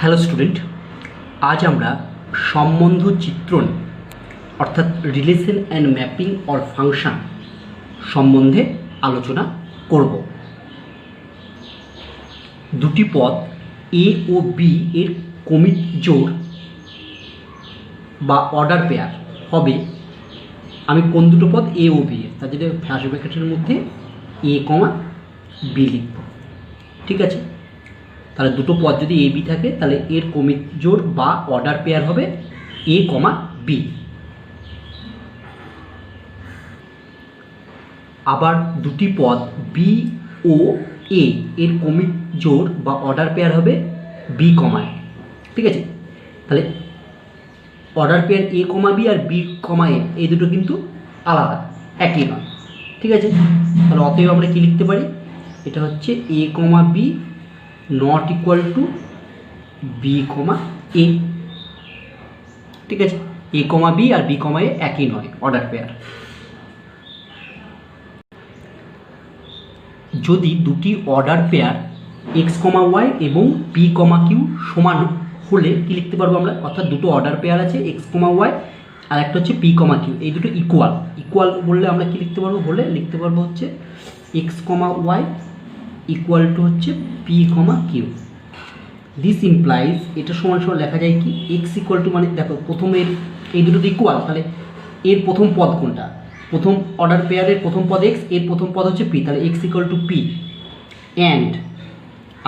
Hello student, আজ আমরা সম্বন্ধ চিত্রণ অর্থাৎ relation and mapping or function সম্বন্ধে আলোচনা করব। দুটি পদ এ ও বি এর কমিত জোড় বা অর্ডার পেয়ার হবে। আমি কোন দুটো পদ এ ও বি এর, তার জন্য ফার্স্ট ব্র্যাকেটের মধ্যে এ কমা বি লিখব। ঠিক আছে, তাহলে দুটো পদ যদি এ বি থাকে তাহলে এর কমিত জোড় বা অর্ডার পেয়ার হবে এ কমা বি। আবার দুটি পদ বি ও এ এর কমিত জোড় বা অর্ডার পেয়ার হবে বি কমা এ। ঠিক আছে, তাহলে অর্ডার পেয়ার এ কমা বি আর বি কমা এ এই দুটো কিন্তু আলাদা, একই নয়। ঠিক আছে, তাহলে অতএব আমরা কি লিখতে পারি, এটা হচ্ছে A comma B not equal to B comma A. ঠিক আছে, A comma B R B comma এ একই নয়, অর্ডার পেয়ার। যদি দুটি order pair x comma Y এবং পি কমা কিউ সমান হলে কি লিখতে পারবো আমরা, অর্থাৎ দুটো অর্ডার পেয়ার আছে এক্স কমা ওয়াই আর একটা হচ্ছে পি কমা কিউ, এই দুটো ইকুয়াল। ইকুয়াল বললে আমরা কি লিখতে পারবো, হলে লিখতে পারবো হচ্ছে X comma Y equal to হচ্ছে P comma Q. This implies, এটা সমান সমান লেখা যায় কি, এক্স ইকুয়াল টু মানে দেখো প্রথমের এই দুটো তো ইকুয়াল, তাহলে এর প্রথম পদ কোনটা, প্রথম অর্ডার পেয়ারের প্রথম পদ এক্স, এর প্রথম পদ হচ্ছে পি, তাহলে x equals to p and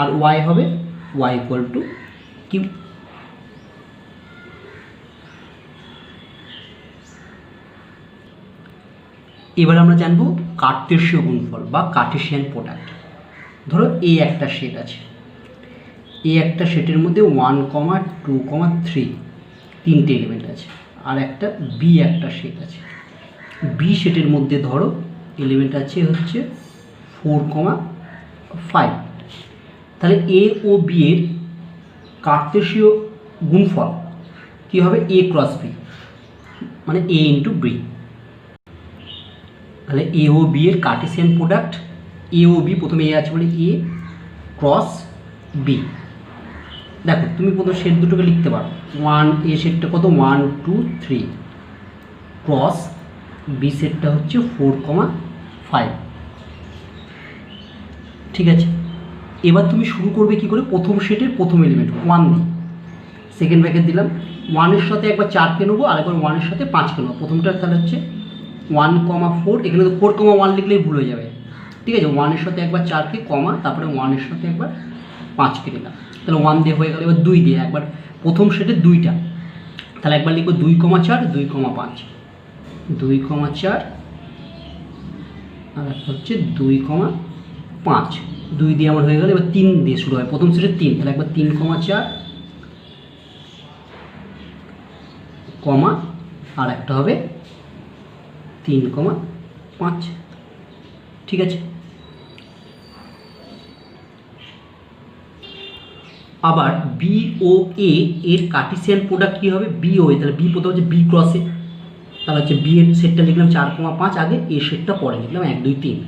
আর ওয়াই হবে ওয়াই ইকুয়াল টু কিউ। এবার আমরা জানবো কার্টেসীয় গুণফল বা কার্টেসিয়ান প্রোডাক্ট। ধরো এ একটা সেট আছে, এ একটা সেটের মধ্যে 1, 2, 3 তিনটে এলিমেন্ট আছে, আর একটা বি একটা সেট আছে। বি সেটের মধ্যে ধরো এলিমেন্ট আছে হচ্ছে 4, 5। তাহলে এ ও বি এর কার্টেসীয় গুণফল কী হবে, এ ক্রস বি মানে এ ইন্টু বি। তাহলে এ ও বি এর কার্টেসিয়ান প্রোডাক্ট, এ ও বি প্রথমে এ আছে বলে এ ক্রস বি। দেখো তুমি প্রথম সেট দুটোকে লিখতে পারো, 1 এ সেটটা কত 1, 2, 3 ক্রস বি সেটটা হচ্ছে 4, 5। ঠিক আছে, এবার তুমি শুরু করবে কি করে, প্রথম সেটের প্রথম এলিমেন্ট 1 দিয়ে, সেকেন্ড ব্র্যাকেট দিলাম, 1-এর সাথে একবার 4কে নেবো আর একবার 1-এর সাথে 5কে নেবো। প্রথমটা তাহলে হচ্ছে 1, 4, এখানে তো 4, 1 লিখলেই ভুল হয়ে যাবে। ঠিক আছে, 1-এর সাথে একবার 4কে কমা, তারপরে 1-এর সাথে একবার 5কে নিলাম, তাহলে 1 দিয়ে হয়ে গেল। এবার 2 দিয়ে একবার প্রথম সেটে 2টা, তাহলে একবার লিখবো 2, 4, 2, 5, 2, 4 আর একটা হচ্ছে 2, 5, 2 দিয়ে আমার হয়ে গেল। এবার 3 দিয়ে শুরু হয়, প্রথম সেটে 3, তাহলে একবার 3, 4 কমা আর একটা হবে 3, 5। ঠিক আছে, আবার বি ও এ এর কার্টেসিয়ান প্রোডাক্ট কী হবে, বি ও এ। তাহলে বি প্রথম হচ্ছে বি ক্রসে, তাহলে হচ্ছে বি এর সেটটা লিখলাম 4, 5 আগে, এ সেটটা পরে লিখলাম 1, 2, 3।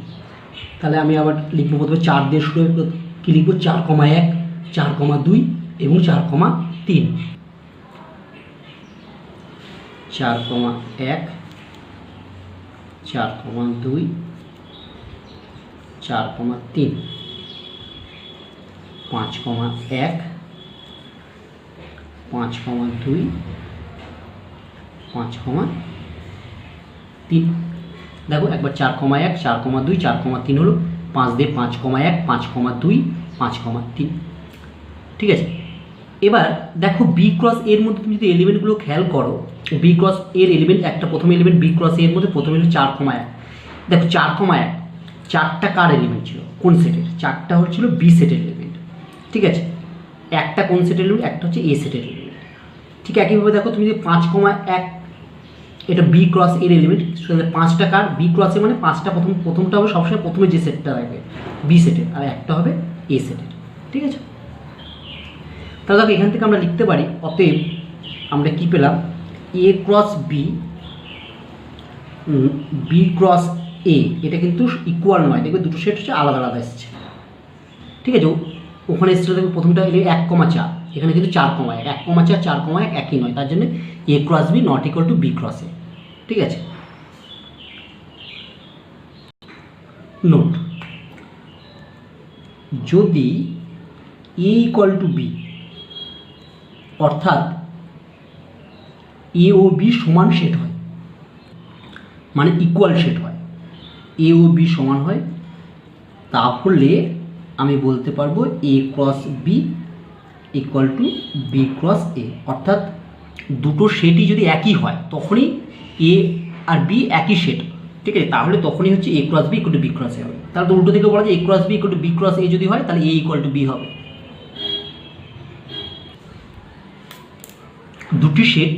তাহলে আমি আবার লিখবো প্রথমে 4 দিয়ে শুরু হবে, কী লিখবো 4, 1, 4, 2 এবং 4, 3। 4, 1, 4, 2, 4, 3, 5, 1, 5, 2, 5, 3। দেখো একবার 4, 1, 4, 2, 4, 3 হলো, 5 দিয়ে 5, 1, 5, 2, 5, 3। ঠিক আছে, এবার দেখো বি ক্রস এর মধ্যে তুমি যদি এলিমেন্টগুলো খেয়াল করো, বি ক্রস এর এলিমেন্ট একটা প্রথম এলিমেন্ট বি ক্রস এর মধ্যে প্রথম এলিমেন্ট 4, 1। দেখো 4, 1 4টা কার এলিমেন্ট ছিল, কোন সেটের, 4টা হচ্ছিল বি সেটের এলিমেন্ট। ঠিক আছে, একটা কোন সেটের এলিমেন্ট, একটা হচ্ছে এ সেটের এলিমেন্ট। ঠিক একইভাবে দেখো তুমি যদি 5, 1 এটা বি ক্রস এর এলিমেন্ট, 5টা কার বি ক্রসে মানে 5টা প্রথমটা হবে সবসময় প্রথমে যে সেটটা থাকবে বি সেটের, আর একটা হবে এ সেটের। ঠিক আছে, তাহলে দেখো এখান থেকে আমরা লিখতে পারি, অতএব আমরা কি পেলাম, এ cross B, B cross A এটা কিন্তু ইকুয়াল নয়, দেখবে দুটো সেট হচ্ছে আলাদা আলাদা এসেছে। ঠিক আছে, ওখানে এসেছিল দেখো প্রথমটা এলে 1, 4 এখানে কিন্তু 4,1 1,4 4,1 একই নয়, তার জন্য A cross B not equal to B cross A. ঠিক আছে, নোট, যদি এ ইকুয়াল টু বি অর্থাৎ এ ও বি সমান সেট হয়, মানে ইকুয়াল সেট হয়, এ ও বি সমান হয়, তাহলে আমি বলতে পারবো A cross B equal to B cross A. অর্থাৎ দুটো সেটই যদি একই হয় তখনই এ আর বি একই সেট। ঠিক আছে, তাহলে তখনই হচ্ছে A cross B equal to B cross A হবে। তাহলে তো উল্টো দিকে বলা যায় A cross B equal to B cross A যদি হয় তাহলে এ ইকুয়াল টু বি হবে। দুটি সেট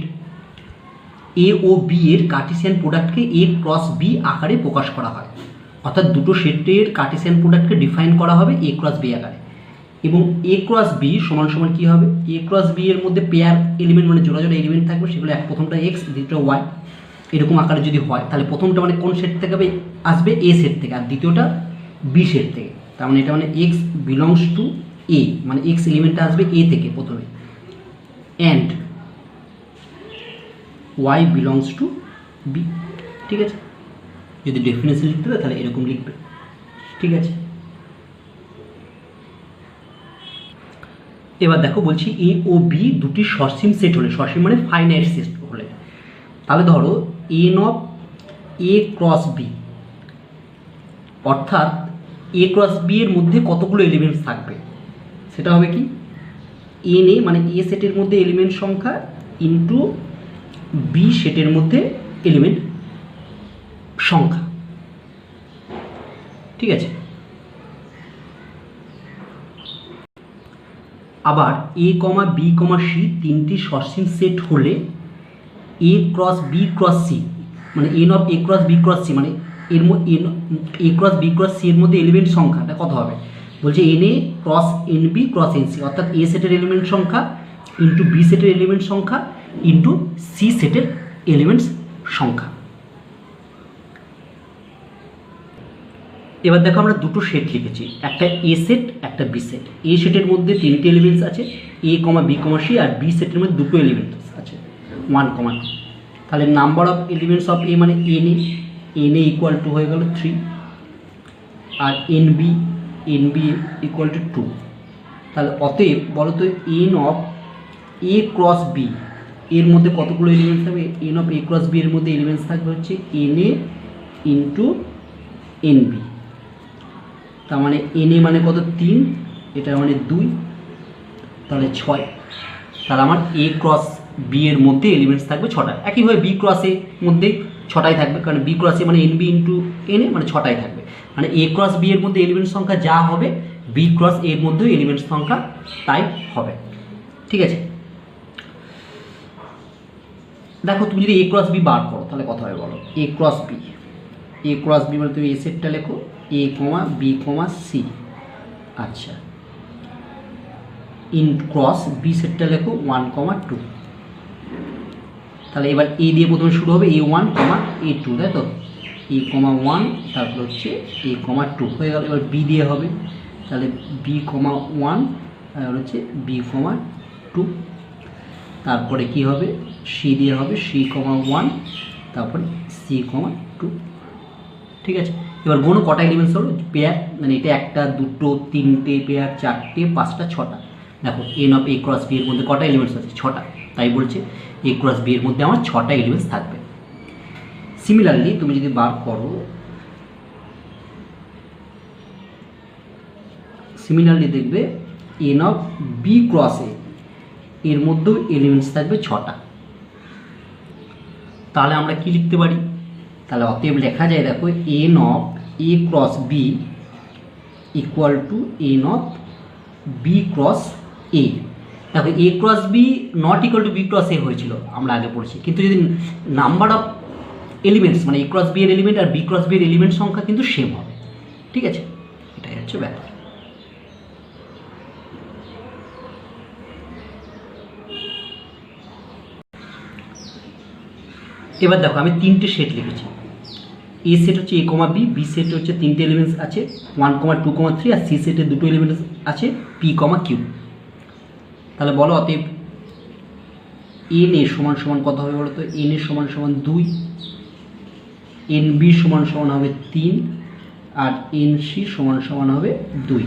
এ ও বি এর কার্টেসিয়ান প্রোডাক্টকে এ ক্রস বি আকারে প্রকাশ করা হয়। অর্থাৎ দুটো সেটের কার্টেসিয়ান প্রোডাক্টকে ডিফাইন করা হবে এ ক্রস বি আকারে, এবং এ ক্রস বি সমান সমান কী হবে, এ ক্রস বি এর মধ্যে পেয়ার এলিমেন্ট মানে জোড়া জোড়া এলিমেন্ট থাকবে, সেগুলো প্রথমটা এক্স দ্বিতীয়টা ওয়াই এরকম আকারে যদি হয় তাহলে প্রথমটা মানে কোন সেট থেকে আসবে, এ সেট থেকে, আর দ্বিতীয়টা বি সেট থেকে। তার মানে এটা মানে এক্স বিলংস টু এ, মানে এক্স এলিমেন্টটা আসবে এ থেকে প্রথমে, and Y belongs to B. ঠিক আছে, যদি ডেফিনেশন লিখতে হবে তাহলে এরকম লিখবে। ঠিক আছে, এবার দেখো বলছি এ ও বি দুটি সসীম সেট হলে, সসীম মানে ফাইনাইট সেট হলে, তাহলে ধরো n of A cross B, অর্থাৎ এ ক্রস বি এর মধ্যে কতগুলো এলিমেন্টস থাকবে, সেটা হবে কি এন এ মানে এ সেটের মধ্যে এলিমেন্ট সংখ্যা ইন্টু বি সেটের মধ্যে এলিমেন্ট সংখ্যা। ঠিক আছে, আবার এ কমা বি কমা সি তিনটি সসীম সেট হলে A cross B cross C মানে n of A cross B cross C মানে এর মধ্যে A cross B cross C এর মধ্যে এলিমেন্ট সংখ্যাটা কত হবে, বলছে n A cross n B cross n C, অর্থাৎ এ সেটের এলিমেন্ট সংখ্যা ইন্টু বি সেটের এলিমেন্ট সংখ্যা ইন্টু সি সেটের এলিমেন্টস সংখ্যা। এবার দেখো আমরা দুটো সেট লিখেছি, একটা এ সেট একটা বি সেট। এ সেটের মধ্যে তিনটে এলিমেন্টস আছে A comma B comma C, আর বি সেটের মধ্যে দুটো এলিমেন্টস আছে 1, 2। তাহলে number of elements of A মানে এন এ ইকুয়াল টু হয়ে গেল 3, আর এন বি ইকুয়াল টু 2। তাহলে অতএব বলো তো n of A cross B এর মধ্যে কতগুলো এলিমেন্টস থাকবে, n of A cross B এর মধ্যে এলিমেন্টস থাকবে হচ্ছে n A into n B. তার মানে এন এ মানে কত 3, এটা মানে 2, তাহলে 6। তাহলে আমার এ ক্রস বি এর মধ্যে এলিমেন্টস থাকবে 6টা। একইভাবে বি ক্রস এর মধ্যে 6টাই থাকবে, কারণ বি ক্রস এ মানে n B into n A মানে 6টাই থাকবে। মানে এ ক্রস বি এর মধ্যে এলিমেন্ট সংখ্যা যা হবে বি ক্রস এর মধ্যেও এলিমেন্ট সংখ্যা তাই হবে। ঠিক আছে, দেখো তুমি যদি এ ক্রস বি বার করো তাহলে কত হবে বলো, এ ক্রস বি মানে তুমি এ সেটটা লেখো এ কমা বি কমা সি, আচ্ছা, ইন ক্রস বি সেটটা লেখো 1, 2। তাহলে এবার এ দিয়ে প্রথমে শুরু হবে A1, A2, তাই তো, A, 1 তারপর হচ্ছে A, 2 হয়ে গেল। এবার বি দিয়ে হবে, তাহলে B, 1 আর হচ্ছে B, 2। তারপরে কি হবে সি দিয়ে হবে C, 1 তারপরে C, 2। ঠিক আছে, এবার গুণ কটা এলিমেন্টস হলো পেয়ার, মানে এটা 1, 2, 3টে পেয়ার, 4টে, 5টা, 6টা। দেখো n of A cross B এর মধ্যে কটা এলিমেন্টস আছে, 6টা, তাই বলছে এ ক্রস বি এর মধ্যে আমার 6টা এলিমেন্টস থাকবে। সিমিলারলি তুমি যদি বার করো, সিমিলারলি দেখবে এন অফ বি ক্রস এ এর মধ্যেও এলিমেন্টস থাকবে 6টা। তাহলে আমরা কি লিখতে পারি, তাহলে অতএব লেখা যায় দেখো n of A cross B equal to n of B cross A. দেখো A cross B not equal to B cross A হয়েছিল আমরা আগে পড়েছি, কিন্তু যদি নাম্বার অফ এলিমেন্টস মানে এ ক্রস বি এর এলিমেন্ট আর বি ক্রস বি এর এলিমেন্ট সংখ্যা কিন্তু সেম হবে। ঠিক আছে, এটাই হচ্ছে ব্যাপার। এবার দেখো আমি 3টে সেট লিখেছি, এ সেট হচ্ছে A comma B, B set হচ্ছে 3টে এলিমেন্টস আছে 1, 2, 3, আর সি সেটে 2টো এলিমেন্টস আছে পি, কিউ। তাহলে বলো অতএব এন এ সমান সমান কত হবে বলো তো? এন এ সমান সমান 2, এন বি সমান সমান হবে 3, আর এন সি সমান সমান হবে 2।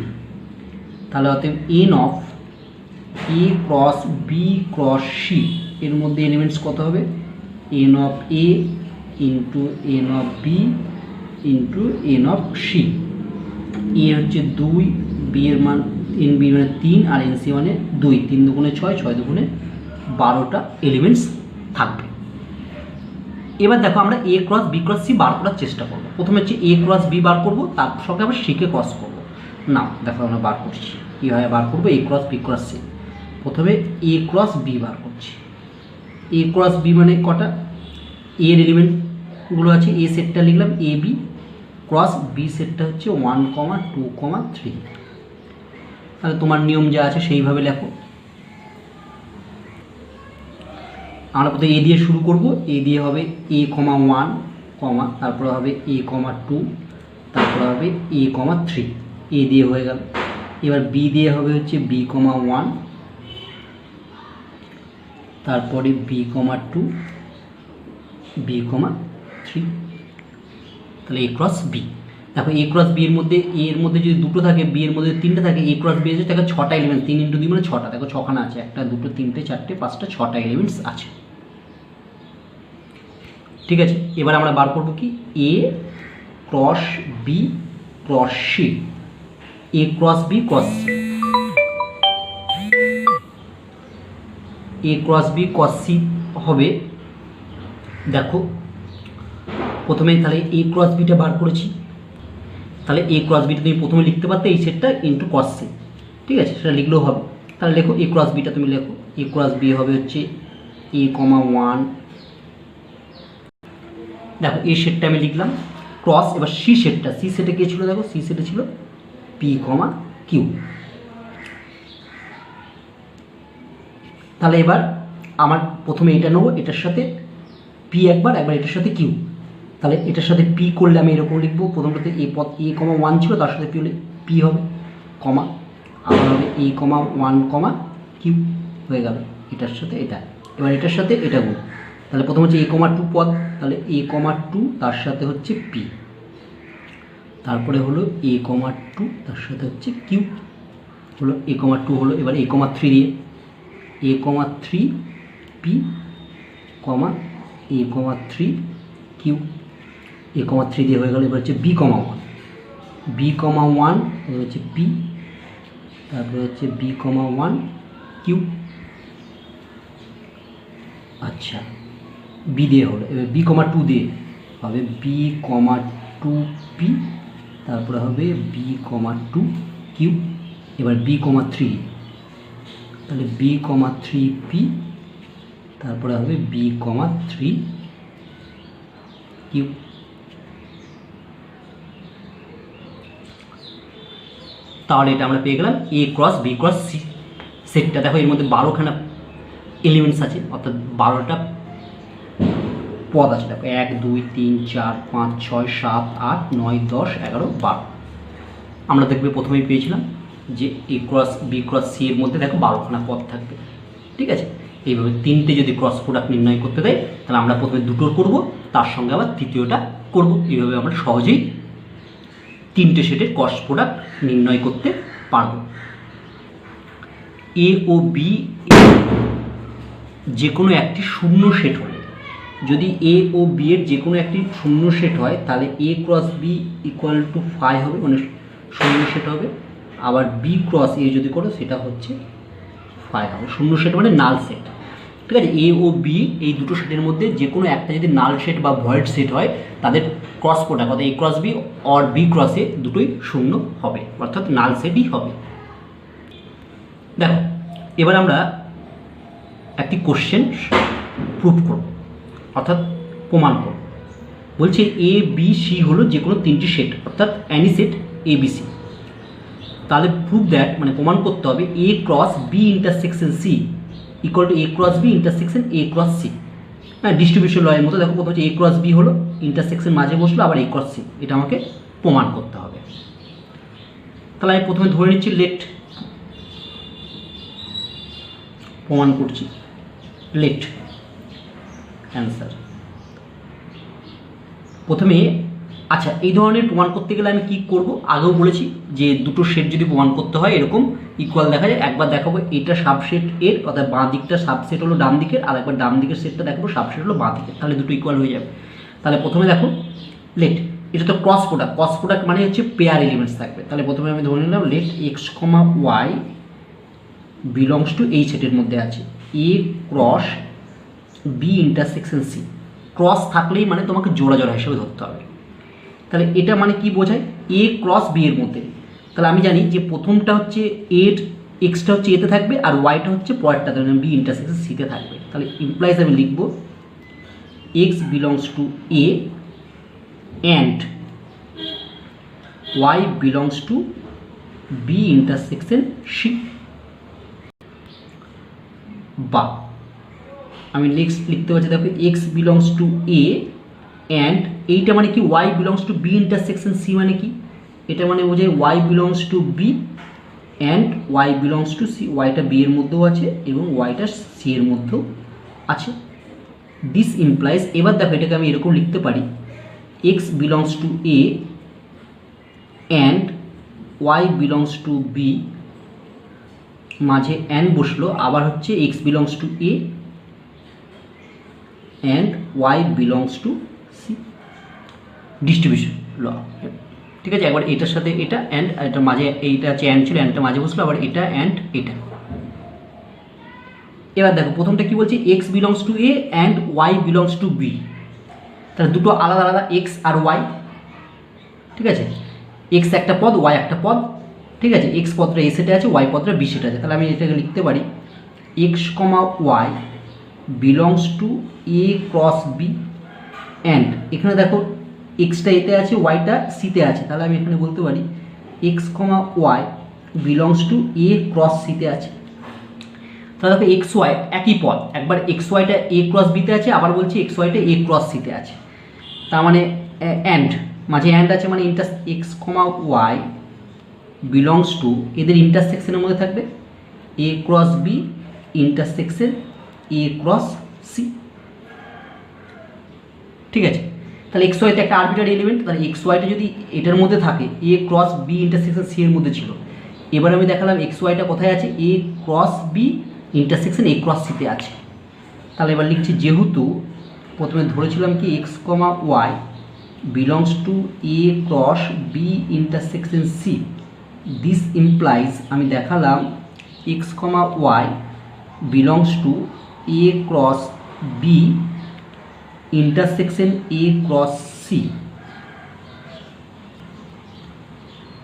তাহলে অতএব n of A cross B cross C এর মধ্যে এলিমেন্টস কত হবে? N of A into n of B into n of C. A হচ্ছে 2, বি এর মান এন বি মানে 3, আর এন সি মানে 2, 3 দুগুণে 6, 6 দুগুণে 12টা এলিমেন্টস থাকবে। এবার দেখো আমরা A cross B cross C বার করার চেষ্টা করবো। প্রথমে হচ্ছে এ ক্রস বি বার করবো, তার সঙ্গে আমরা সিকে ক্রস করবো। না দেখো আমরা বার করছি, কীভাবে বার করবো এ ক্রস বি ক্রস সি। প্রথমে এ ক্রস বি বার করছি। এ ক্রস বি মানে কটা? এর এলিমেন্টগুলো আছে, এ সেটটা লিখলাম এ বি, ক্রস বি সেটটা হচ্ছে 1, 2, 3। তাহলে তোমার নিয়ম যা আছে সেইভাবে লেখো। আমরা প্রথমে এ দিয়ে শুরু করব। এ দিয়ে হবে a, 1, তারপরে হবে a, 2, তারপরে হবে a, 3। এ দিয়ে হয়ে গেল। এবার বি দিয়ে হবে হচ্ছে b, 1, তারপরে b, 2, b, 3। তাহলে এ ক্রস বি। দেখো এ ক্রস বি এর মধ্যে, এ এর মধ্যে যদি দুটো থাকে, বি এর মধ্যে 3টে থাকে, এ ক্রস বি এর থাকে 6টা এলিমেন্ট। 3 × 2 মানে 6টা। দেখো 6খানা আছে, 1, 2, 3, 4, 5, 6টা এলিমেন্টস আছে। ঠিক আছে, এবার আমরা বার করবো কি? এ cross B cross C. A cross B cross C, A cross B cross C হবে। দেখো প্রথমে তাহলে এ ক্রস বিটা বার করেছি। তাহলে এ ক্রস বিটা তুমি প্রথমে লিখতে পারতে এই সেটটা ইন্টু ক্রস সি। ঠিক আছে, সেটা লিখলেও হবে। তাহলে লেখো এ ক্রস বিটা, তুমি লেখো এ ক্রস বি হবে হচ্ছে a, 1। দেখো এই সেটটা আমি লিখলাম ক্রস। এবার সি সেটটা, সি সেটে কে ছিল? দেখো সি সেটে ছিল p, q। তাহলে এবার আমার প্রথমে এটা নেবো, এটার সাথে p একবার এটার সাথে q। তাহলে এটার সাথে p করলে আমি এরকম লিখবো। প্রথমটাতে a, 1 ছিল, তার সাথে p হলে p হবে, কমা, আবার হবে a, 1, q হয়ে গেল এটার সাথে এটা। এবার এটার সাথে এটা গুণ। তাহলে প্রথম হচ্ছে a, 2 পদ, তাহলে a, 2 তার সাথে হচ্ছে p, তারপরে হলো a, 2 তার সাথে হচ্ছে q হলো a, 2 হলো। এবার a, 3 দিয়ে a, 3 p, a, 3 q, a, 3 দিয়ে হয়ে গেল। এবার হচ্ছে b, 1, b, 1 এবার হচ্ছে p, তারপরে হচ্ছে b, 1 q। আচ্ছা, বি দিয়ে হলো। এবার b, 2 দিয়ে হবে b, 2 p, তারপরে হবে b, 2 q। এবার b, 3, তাহলে b, 3 p, তারপরে হবে b, 3 q। তাহলে এটা আমরা পেয়ে গেলাম এ ক্রস বি ক্রস সি সেটটা। দেখো এর মধ্যে 12খানা এলিমেন্টস আছে, অর্থাৎ 12টা পদ আছে। দেখো 1, 2, 3, 4, 5, 6, 7, 8, 9, 10, 11, 12। আমরা দেখবে প্রথমেই পেয়েছিলাম যে A cross B cross C এর মধ্যে দেখো 12খানা পদ থাকবে। ঠিক আছে, এইভাবে 3টে যদি ক্রস প্রোডাক্ট নির্ণয় করতে দেয়, তাহলে আমরা প্রথমে দুটোর করব, তার সঙ্গে আবার তৃতীয়টা করব। এইভাবে আমরা সহজেই 3টে সেটের ক্রস প্রোডাক্ট নির্ণয় করতে পারব। এ ও বি যে কোনো একটি শূন্য সেট হলে, যদি এ ও বি এর যে কোনো একটি শূন্য সেট হয়, তাহলে A cross B equal to 5 হবে, মানে শূন্য সেট হবে। আবার বি ক্রস এ যদি করো সেটা হচ্ছে 5 হবে। শূন্য সেট মানে নাল সেট। ঠিক আছে, এ ও বি এই দুটো সেটের মধ্যে যে কোনো একটা যদি নাল সেট বা ভয়েড সেট হয়, তাদের ক্রস প্রোডাক্ট অর্থাৎ A cross B or B cross A দুটোই শূন্য হবে, অর্থাৎ নাল সেটই হবে। দেখো এবার আমরা একটি কোশ্চেন প্রুফ করব, অর্থাৎ প্রমাণ করব। বলছে এ বি সি হলো যে কোনো 3টি সেট, অর্থাৎ any set A B C. তাহলে প্রুফ দ্যাট মানে প্রমাণ করতে হবে A cross B intersection C equal to A cross B intersection A cross C. হ্যাঁ, ডিস্ট্রিবিউশন লয়ের মতো। দেখো প্রথম হচ্ছে এ ক্রস বি হলো, ইন্টারসেকশন মাঝে বসলো, আবার এ ক্রস সি, এটা আমাকে প্রমাণ করতে হবে। তাহলে আমি প্রথমে ধরে নিচ্ছি লেট প্রমাণ করছি। Let answer. প্রথমে আচ্ছা, এই ধরনের প্রমাণ করতে গেলে আমি কি করব, আগেও বলেছি যে দুটো সেট যদি প্রমাণ করতে হয় এরকম ইকুয়াল দেখা যায়, একবার দেখাবো এটা সাবসেট এর, অর্থাৎ বাঁ দিকটা সাবসেট হলো ডান দিকের, আর একবার ডান দিকের সেটটা দেখাবো সাবসেট হলো বাঁ দিকের, তাহলে দুটো ইকুয়াল হয়ে যাবে। তাহলে প্রথমে দেখো লেট, এটা তো ক্রস প্রোডাক্ট, ক্রস প্রোডাক্ট মানে হচ্ছে পেয়ার এলিমেন্টস থাকবে। তাহলে প্রথমে আমি ধরে নিলাম let X comma Y belongs to এই সেটের মধ্যে আছে A cross B intersection C. Cross থাকলেই মানে তোমাকে জোড়া জোড়া হিসেবে ধরতে হবে। তাহলে এটা মানে কি বোঝায়, এ ক্রস বি এর মধ্যে। তাহলে আমি জানি যে প্রথমটা হচ্ছে এর এক্সটা হচ্ছে এতে থাকবে, আর ওয়াইটা হচ্ছে পরেরটা বি ইন্টারসেকশন সিতে থাকবে। তাহলে ইমপ্লাইজ আমি লিখবো X belongs to A and Y belongs to B intersection C. বা আমি নেক্সট লিখতে পারছি, দেখো X belongs to A and এইটা মানে কি Y belongs to B intersection C, মানে কি এটা মানে বোঝায় Y belongs to B and Y belongs to C. ওয়াইটা বি এর মধ্যেও আছে এবং ওয়াইটা সি এর মধ্যেও আছে। দিস ইমপ্লাইজ, এবার দেখো এটাকে আমি এরকম লিখতে পারি x belongs to A and Y belongs to B, মাঝে অ্যান্ড বসলো, আবার হচ্ছে X belongs to A and Y belongs to C. Distribution law, ঠিক আছে। একবার এটার সাথে এটা অ্যান্ড, এটা মাঝে এইটা হচ্ছে অ্যান্ড ছিল, অ্যান্ডটা মাঝে বসলো, আবার এটা অ্যান্ড এটা। এবার দেখো প্রথমটা কি বলছে, x belongs to A and Y belongs to B. তাহলে দুটো আলাদা আলাদা এক্স আর ওয়াই, ঠিক আছে। এক্স একটা পদ, ওয়াই একটা পদ, ঠিক আছে। এক্স পদটা এ সেটে আছে, ওয়াই পদটা বি সেটে আছে। তাহলে আমি এটাকে লিখতে পারি x comma Y belongs to A cross B and, এখানে দেখো এক্সটা এতে আছে, ওয়াইটা সিতে আছে। তাহলে আমি এখানে বলতে পারি x comma Y belongs to A cross সিতে আছে। তাহলে দেখো এক্স ওয়াই একই পদ, একবার এক্স ওয়াইটা এ ক্রস বিতে আছে, আবার বলছি এক্স ওয়াইটা এ ক্রস সিতে আছে। তার মানে অ্যান্ড, মাঝে অ্যান্ড আছে মানে X comma Y belongs to, এদের ইন্টারসেকশনের মধ্যে থাকবে A cross B intersection A cross C, ঠিক আছে। তাহলে এক্স ওয়াইতে একটা আরবিটারি এলিমেন্ট, তাহলে এক্স ওয়াইটা যদি এটার মধ্যে থাকে A cross B intersection C এর মধ্যে ছিল, এবার আমি দেখালাম এক্স ওয়াইটা কোথায় আছে, A cross B intersection A cross সিতে আছে। তাহলে এবার লিখছি যেহেতু প্রথমে ধরেছিলাম কি X comma Y belongs to A cross B intersection C, this implies আমি দেখালাম X comma Y belongs to A cross B intersection A cross C.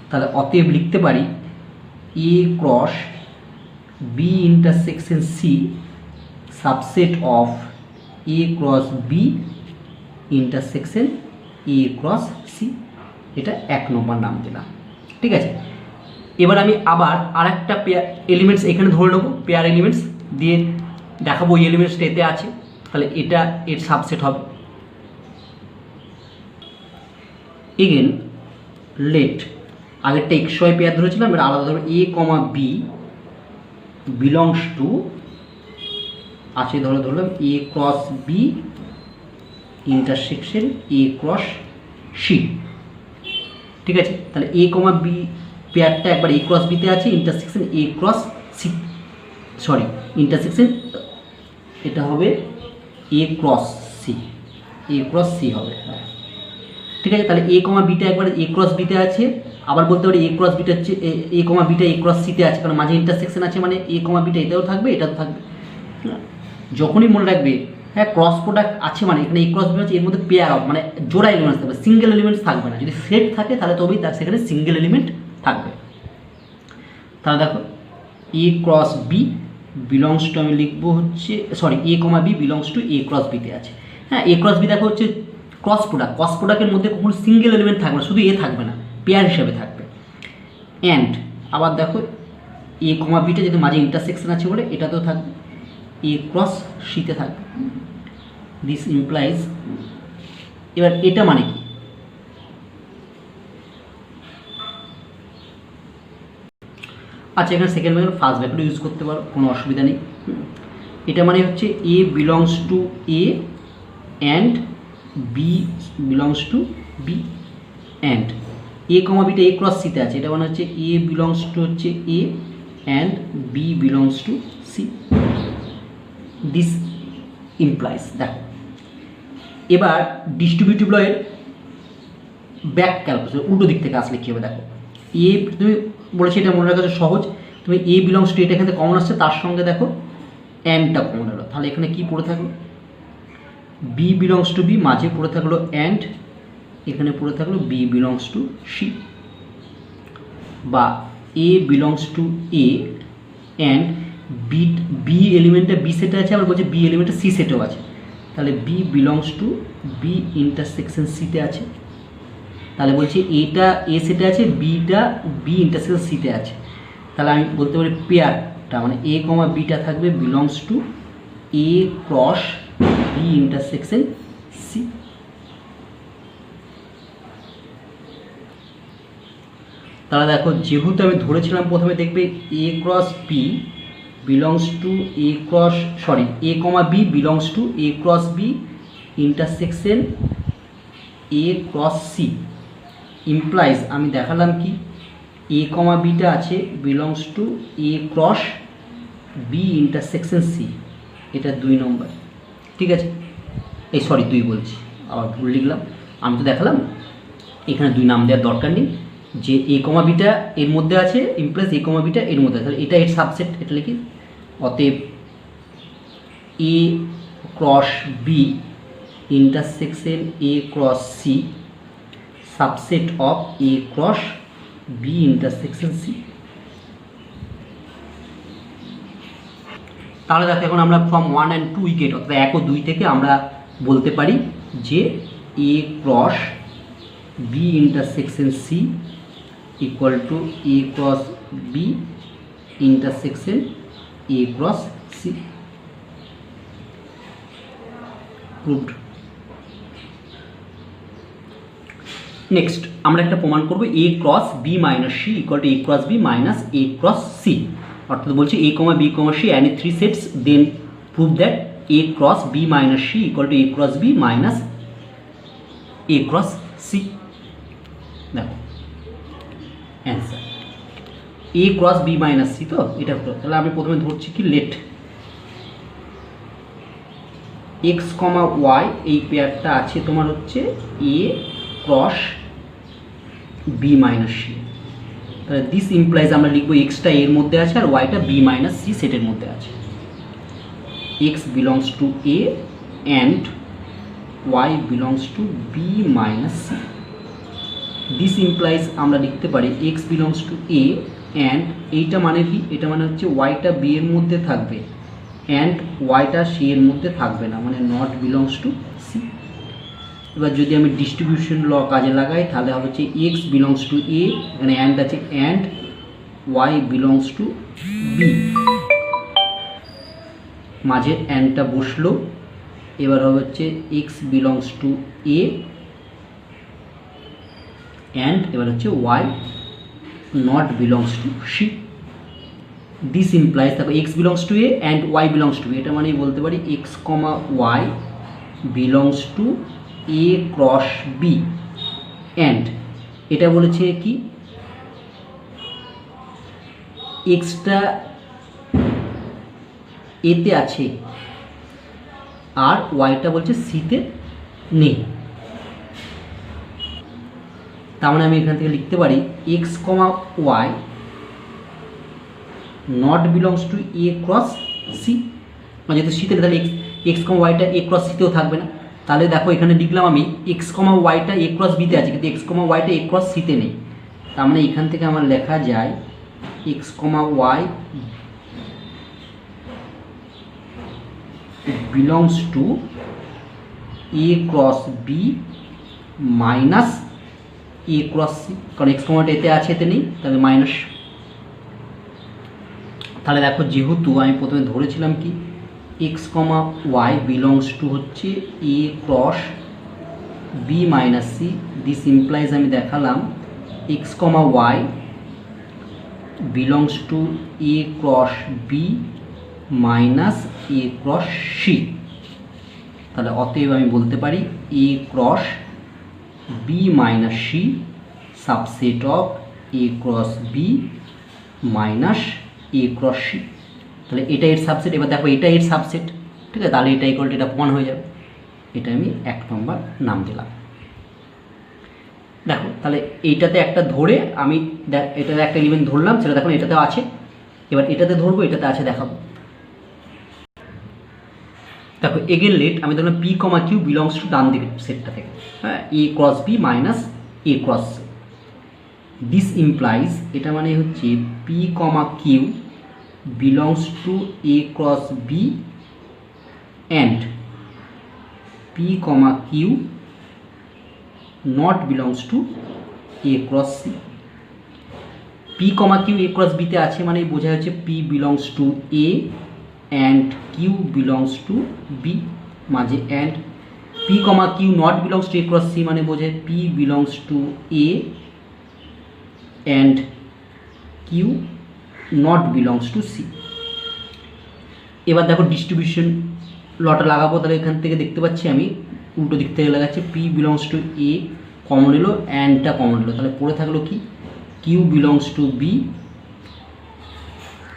তাহলে অতএব লিখতে পারি A cross B intersection C subset of A cross B intersection A cross C. এটা এক নম্বর নাম দিলাম, ঠিক আছে। এবার আমি আবার আর একটা পেয়ার এলিমেন্টস এখানে ধরে নেবো, পেয়ার এলিমেন্টস দিয়ে দেখাবো ওই এলিমেন্টসটা এতে আছে, তাহলে এটা এর সাবসেট হবে। এগেন লেট, আগেরটা এক্স ওয়াই পেয়ার ধরেছিলাম, এবার আলাদা ধরো A comma B belongs to আছে, ধরলাম A cross B intersection A cross C, ঠিক আছে। তাহলে এ কমা বি পেয়ারটা একবার এ ক্রস বিতে আছে, intersection A cross C, sorry intersection এটা হবে A cross C, A cross C হবে, হ্যাঁ ঠিক আছে। তাহলে এ কমা বিটা একবার এ ক্রস বিতে আছে, আবার বলতে পারি এ ক্রস বিটা হচ্ছে A comma beta A cross সিতে আছে, কারণ মাঝে ইন্টারসেকশন আছে মানে এ কমা বিটা এটাও থাকবে এটাও থাকবে। যখনই মনে রাখবে হ্যাঁ ক্রস প্রোডাক্ট আছে মানে এখানে এ ক্রস বি আছে, এর মধ্যে পেয়ার অফ মানে জোড়া এলিমেন্টস থাকবে, সিঙ্গেল এলিমেন্টস থাকবে না। যদি সেট থাকে তাহলে তবেই তার সেখানে সিঙ্গেল এলিমেন্ট থাকবে। তাহলে দেখো A cross B belongs to আমি লিখবো হচ্ছে sorry A comma B belongs to A cross বিতে আছে। হ্যাঁ এ ক্রস বি দেখো হচ্ছে ক্রস প্রোডাক্ট, ক্রস প্রোডাক্টের মধ্যে কখনো সিঙ্গেল এলিমেন্ট থাকবে না, শুধু এ থাকবে না, পেয়ার হিসেবে থাকবে। অ্যান্ড আবার দেখো এ কমা বিটা যদি মাঝে ইন্টারসেকশন আছে বলে এটাতেও থাকবে এ ক্রস সিতে থাকবে। দিস ইমপ্লাইজ, এবার এটা মানে কি, আচ্ছা, এখানে সেকেন্ড ব্র্যাকেট ফার্স্ট ব্র্যাকেটও ইউজ করতে পারো, কোনো অসুবিধা নেই। এটা মানে হচ্ছে A belongs to A and B belongs to B and A comma beta A cross সিতে আছে, এটা মানে হচ্ছে এ বিলংস টু হচ্ছে A and B belongs to C. This implies, দেখো এবার ডিস্ট্রিবিউটিভ ল এর ব্যাক ক্যালকুলেশন উল্টো দিক থেকে আসলে কী হবে দেখো। এ তুমি বলেছি এটা মনে রাখা সহজ, তুমি এ বিলংস টু এটা এখান থেকে কমন আসছে, তার সঙ্গে দেখো অ্যান্ডটা কমন হলো, তাহলে এখানে কি পড়ে থাকলো বি বিলংস টু বি, মাঝে পড়ে থাকলো অ্যান্ড, এখানে পড়ে থাকলো বি বিলংস টু সি, বা A belongs to A and B, B এলিমেন্টটা বি সেটে আছে, আবার বলছে বি এলিমেন্টটা সি সেটেও আছে, তাহলে B belongs to B intersection সিতে আছে, তাহলে বলছি এটা এ সেটে আছে, বিটা বি ইন্টারসেকশন সিতে আছে, তাহলে আমি বলতে পারি পেয়ারটা মানে এ কমা বিটা থাকবে belongs to A cross B intersection C. তাহলে দেখো যেহেতু আমি ধরেছিলাম প্রথমে দেখবে A cross B belongs to A cross A comma B belongs to A cross B intersection A cross C, implies আমি দেখালাম কি এ কমা বিটা আছে belongs to A cross B intersection C, এটা 2 নম্বর, ঠিক আছে। এই সরি 2 বলছি, আবার ভুল লিখলাম, আমি তো দেখালাম এখানে 2 নাম দেওয়ার দরকার নেই, যে এ কমা বিটা এর মধ্যে আছে ইমপ্লাইজ এ কমা বিটা এর মধ্যে আছে, তাহলে এটা এর সাবসেট, এটা লিখি অতএব A cross B intersection A cross C subset of A cross B intersection C. তাহলে দেখো এখন আমরা ফ্রম 1 and 2 উইকেট অর্থাৎ 1 ও 2 থেকে আমরা বলতে পারি যে A cross B intersection C equal to A cross B intersection A cross C. Proved. Next আমরা একটা প্রমাণ করব A cross B minus C equal to A cross B minus A cross C, অর্থাৎ বলছি A comma B comma C and 3 sets then prove that A cross B minus C equal to A cross B minus A cross C. দেখো answer A cross B minus C, তো এটা তাহলে আমি প্রথমে ধরছি কি লেট এক্স কমা ওয়াই, এই পেয়ারটা আছে তোমার হচ্ছে A cross B minus C, তাহলে দিস ইমপ্লাইজ আমরা লিখবো এক্সটা এর মধ্যে আছে আর ওয়াইটা বি মাইনাস সি সেটের মধ্যে আছে, x belongs to A and Y belongs to B minus C. This implies আমরা লিখতে পারি x belongs to A and এইটা মানে কি, এটা মানে হচ্ছে ওয়াইটা বি এর মধ্যে থাকবে অ্যান্ড ওয়াইটা সি এর মধ্যে থাকবে না, মানে নট বিলংস টু সি। এবার যদি আমি ডিস্ট্রিবিউশন ল কাজে লাগাই তাহলে হবে হচ্ছে এক্স বিলংস টু এ, এখানে অ্যান্ড আছে and Y belongs to B, মাঝে অ্যান্ডটা বসলো, এবার হবে হচ্ছে X belongs to A and এবার হচ্ছে Y not belongs to C. This implies দেখো X belongs to A and Y belongs to, এটা মানে বলতে পারি x comma Y belongs to A cross B and এটা বলেছে কি এক্সটা এতে আছে আর ওয়াইটা বলছে সিতে নেই, তার মানে আমি এখান থেকে লিখতে পারি x comma y not belongs to A cross C, মানে যেহেতু সিতে তাহলে এক্স কমা ওয়াইটা এ ক্রস সিতেও থাকবে না, তাহলে দেখো এখানে লিখলাম আমি এক্স কমা ওয়াইটা এ ক্রস বিতে আছে কিন্তু এক্স কমা ওয়াইটা এ ক্রস সিতে নেই, তার মানে এখান থেকে আমার লেখা যায় x comma Y belongs to A cross B minus A cross C, কারণ এক্স কমাটা এতে আছে এতে নেই, তাহলে মাইনাস। তাহলে দেখো যেহেতু আমি প্রথমে ধরেছিলাম কি X comma Y belongs to হচ্ছে A cross B minus C, this implies আমি দেখালাম X comma Y belongs to A cross B minus A cross C. তাহলে অতএব আমি বলতে পারি A cross B minus C subset of A cross B minus A cross C. তাহলে এটা এর সাবসেট। এবার দেখো এটা এর সাবসেট, ঠিক আছে, তাহলে এটা ইকুয়াল টু এটা প্রমাণ হয়ে যাবে। এটা আমি 1 নম্বর নাম দিলাম। দেখো তাহলে এইটাতে একটা ধরে আমি এটাতে একটা এলিমেন্ট ধরলাম, সেটা দেখো এটাতেও আছে। এবার এটাতে ধরবো, এটাতে আছে দেখাবো। দেখো এগেন লেট আমি ধরলাম P comma Q belongs to ডান দিকের সেটটা থেকে, হ্যাঁ, A cross B minus A cross C. This implies, এটা মানে হচ্ছে P comma Q belongs to A cross B and P comma Q not belongs to A cross C. P comma Q A cross বিতে আছে মানে বোঝা যাচ্ছে P belongs to A and Q belongs to B, মাঝে and. P comma Q not belongs to A cross C মানে বোঝায় p belongs to A and q not belongs to C. এবার দেখো ডিস্ট্রিবিউশন লটা লাগাবো, তাহলে এখান থেকে দেখতে পাচ্ছি আমি উল্টো দিক থেকে লাগাচ্ছি P belongs to A common এলো, অ্যান্ডটা কমন এলো, তাহলে পড়ে থাকলো কি Q belongs to B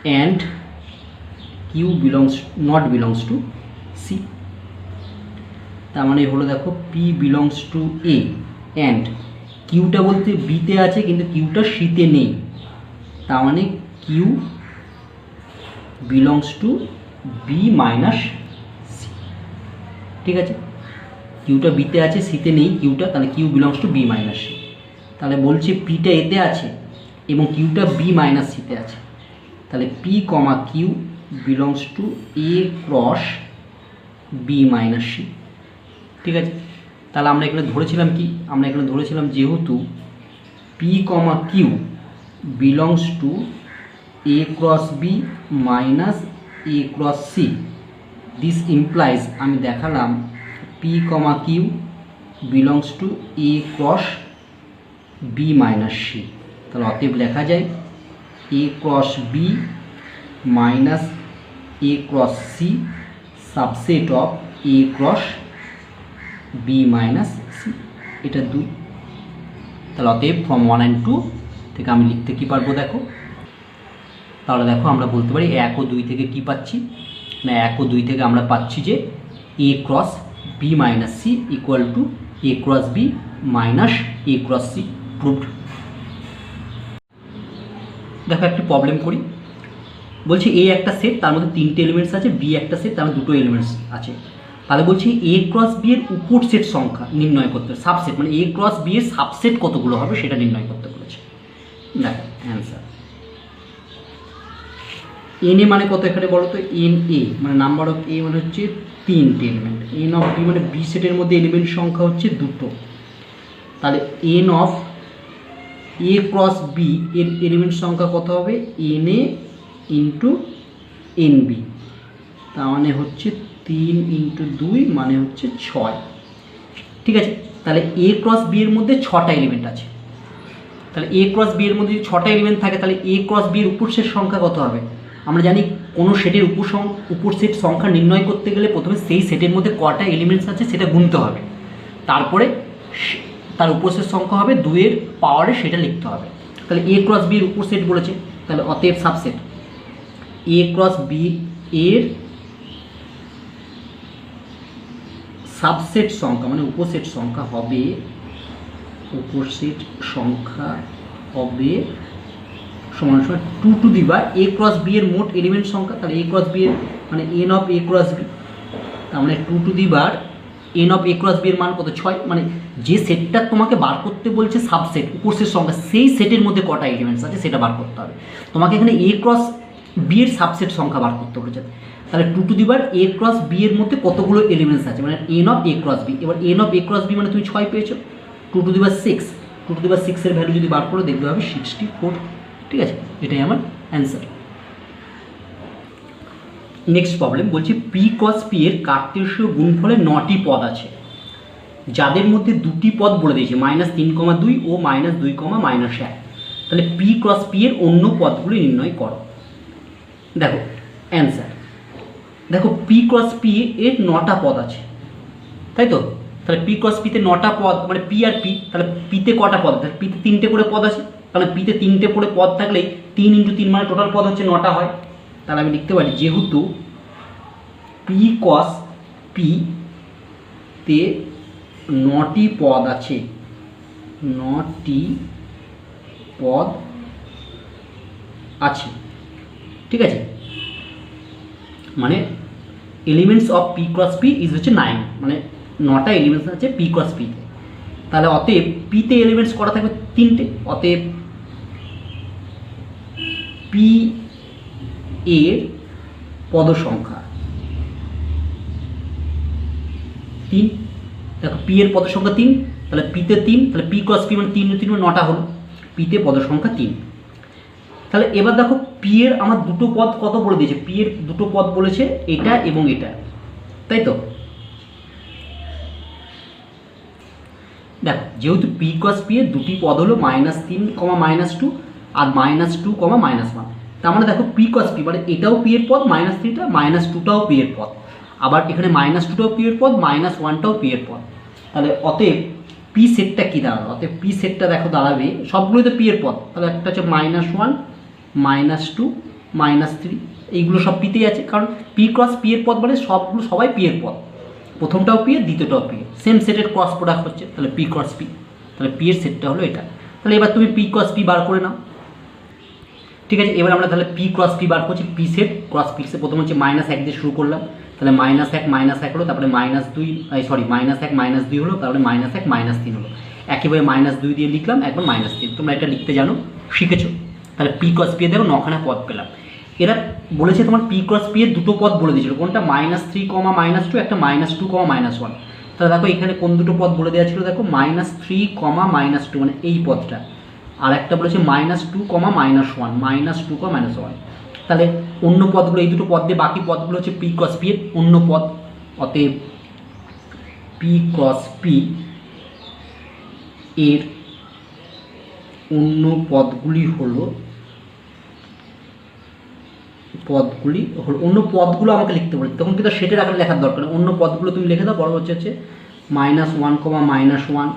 and Q belongs not belongs to C. তার মানে হলো দেখো P belongs to A and কিউটা বলতে বিতে আছে কিন্তু কিউটা সিতে নেই, তার মানে Q belongs to B minus C. ঠিক আছে, কিউটা বিতে আছে সিতে নেই কিউটা, তাহলে Q belongs to B minus C. তাহলে বলছে পিটা এতে আছে এবং কিউটা বি মাইনাস সিতে আছে, তাহলে p comma Q belongs to A cross B minus C. ঠিক আছে, তাহলে আমরা এখানে ধরেছিলাম কি, আমরা এখানে ধরেছিলাম যেহেতু P comma Q belongs to A cross B minus A cross C, this implies আমি দেখালাম P comma Q belongs to A cross B minus C. তাহলে অতএব লেখা যায় A cross B minus A cross C subset of A cross B minus C. এটা 2। তাহলে অতএব from 1 and 2 থেকে আমি লিখতে কী পারবো দেখো, তাহলে দেখো আমরা বলতে পারি 1 ও 2 থেকে কী পাচ্ছি না, 1 ও 2 থেকে আমরা পাচ্ছি যে A cross B minus C equal to A cross B minus A cross C. Proved. দেখো একটি প্রবলেম করি, বলছি এ একটা সেট তার মধ্যে 3টে এলিমেন্টস আছে, বি একটা সেট তার মধ্যে 2টো এলিমেন্টস আছে। তাহলে বলছি এ ক্রস বি এর উপর সেট সংখ্যা নির্ণয় করতে, সাবসেট মানে এ ক্রস বি এর সাবসেট কতগুলো হবে সেটা নির্ণয় করতে বলেছে। দেখো অ্যান্সার এন এ মানে কত এখানে বলো তো, এন এ মানে নাম্বার অফ এ মানে হচ্ছে 3টে এলিমেন্ট, এন অফ বি মানে বি সেটের মধ্যে এলিমেন্ট সংখ্যা হচ্ছে 2টো, তাহলে n of A cross B এর এলিমেন্ট সংখ্যা কত হবে, n A into n B, তার মানে হচ্ছে 3 × 2 মানে হচ্ছে 6। ঠিক আছে, তাহলে এ ক্রস বি এর মধ্যে 6টা এলিমেন্ট আছে, তাহলে এ ক্রস বি এর মধ্যে যদি 6টা এলিমেন্ট থাকে তাহলে এ ক্রস বি এর উপর সেট সংখ্যা কত হবে। আমরা জানি কোনো সেটের উপর সেট সংখ্যা নির্ণয় করতে গেলে প্রথমে সেই সেটের মধ্যে কটা এলিমেন্টস আছে সেটা গুনতে হবে, তারপরে তার উপর সেট সংখ্যা হবে 2 এর পাওয়ারে সেটা লিখতে হবে। তাহলে এ ক্রস বি এর উপর সেট বলেছে, তাহলে অতএব সাবসেট এ ক্রস বি এর সাবসেট সংখ্যা মানে উপসেট সংখ্যা হবে, উপসেট সংখ্যা হবে সমান সমান 2 to the power A cross B এর মোট এলিমেন্ট সংখ্যা, তাহলে এ ক্রস বি এর মানে n of A cross B, তার মানে 2 to the power n of A cross B এর মান কত 6, মানে যে সেটটা তোমাকে বার করতে বলছে সাবসেট উপসেট সংখ্যা সেই সেটের মধ্যে কটা এলিমেন্টস আছে সেটা বার করতে হবে। তোমাকে এখানে এ ক্রস বি এর সাবসেট সংখ্যা বার করতে বলেছে, তাহলে 2 to the power A cross B এর মধ্যে কতগুলো এলিমেন্টস আছে মানে n of A cross B. এবার n of A cross B মানে তুমি 6 পেয়েছো, 2 to the power 6, 2 to the পাওয়ার 6 এর ভ্যালু যদি বার করো দেখতে হবে 64। ঠিক আছে, এটাই আমার অ্যান্সার। নেক্সট প্রবলেম বলছি পি ক্রস পি এর কার্তেশীয় গুণফলে 9টি পদ আছে, যাদের মধ্যে 2টি পদ বলে দিয়েছে -3,2 ও -2, -1। তাহলে পি ক্রস পি এর অন্য পদগুলি নির্ণয় করো। দেখো অ্যান্সার, দেখো পি ক্রস পি এর 9টা পদ আছে, তাই তো? তাহলে পি ক্রস পিতে 9টা পদ, মানে পি আর পি, তাহলে পিতে কটা পদ? তাহলে পিতে 3টে করে পদ আছে, তাহলে পিতে 3টে করে পদ থাকলেই 3 × 3 মানে টোটাল পদ হচ্ছে 9টা হয়। তাহলে আমি লিখতে পারি যেহেতু পি ক্রস পি তে 9টি পদ আছে, 9টি পদ আছে, ঠিক আছে? মানে elements of P cross P is হচ্ছে 9, মানে 9টা এলিমেন্টস আছে পি ক্রস পিতে। তাহলে অতএব পিতে এলিমেন্টস কটা থাকবে? 3টে। অতএব পি এর পদ সংখ্যা 3। দেখো পি এর পদ সংখ্যা 3, তাহলে পিতে 3, তাহলে পি ক্রস পি মানে 3 × 3 মানে 9টা হলো, পিতে পদ সংখ্যা 3। তাহলে এবার দেখো পি এর আমার দুটো পদ কত বলে দিয়েছে, পি এর দুটো পদ বলেছে এটা এবং এটা, তাই তো? দেখো যেহেতু পি ক্রস পি এর দুটি পদ হলো -3, -2 আর -2, -1, তার মানে দেখো পি ক্রস পি মানে এটাও পি এর পদ, -3টা, -2টাও পি এর পদ, আবার এখানে -2টাও পি এর পদ, -1টাও পি এর পদ। তাহলে অতএব পি সেটটা কী দাঁড়াবে? অতএব পি সেটটা দেখো দাঁড়াবে, সবগুলোই তো পি এর পদ, তাহলে একটা হচ্ছে -1, -2, -3, এইগুলো সব পিতেই আছে, কারণ পি ক্রস পি এর পদ মানে সবগুলো সবাই পি এর পদ, প্রথমটাও পি এর, দ্বিতীয়টাও পি এর, সেম সেটের ক্রস প্রোডাক্ট হচ্ছে, তাহলে পি ক্রস পি। তাহলে পি এর সেটটা হলো এটা। তাহলে এবার তুমি পি ক্রস পি বার করে নাও, ঠিক আছে? এবার আমরা তাহলে পি ক্রস পি বার করছি, P set cross P set. প্রথম হচ্ছে -1 দিয়ে শুরু করলাম, তাহলে -1 হলো, তারপরে -1 -2 হলো, তারপরে -1 -3 হলো। একইভাবে -2 দিয়ে লিখলাম, একবার -3। তোমরা এটা লিখতে জানো, শিখেছো। তাহলে পি ক্রস পি এ দেখো 9খানা পদ পেলাম। এরা বলেছে তোমার পি ক্রস পি এর দুটো পদ বলে দিয়েছিল, কোনটা? -3, -2, একটা -2, -1। তাহলে দেখো এখানে কোন দুটো পদ বলে দেওয়া ছিল? দেখো -3, -2 মানে এই পদটা, আর একটা বলেছে -2, -1, -2, -1। তাহলে অন্য পদগুলো, এই দুটো পদ দিয়ে বাকি পদগুলো হচ্ছে পি ক্রস পি এর অন্য পদ। অতএব পি ক্রস পি এর অন্য পদগুলি হলো অন্য পদগুলো আমাকে লিখতে বলে, তখন কিন্তু সেটার আগে লেখার দরকার নেই, অন্য পদগুলো তুমি লিখে দাও। বড় হচ্ছে -1, -1,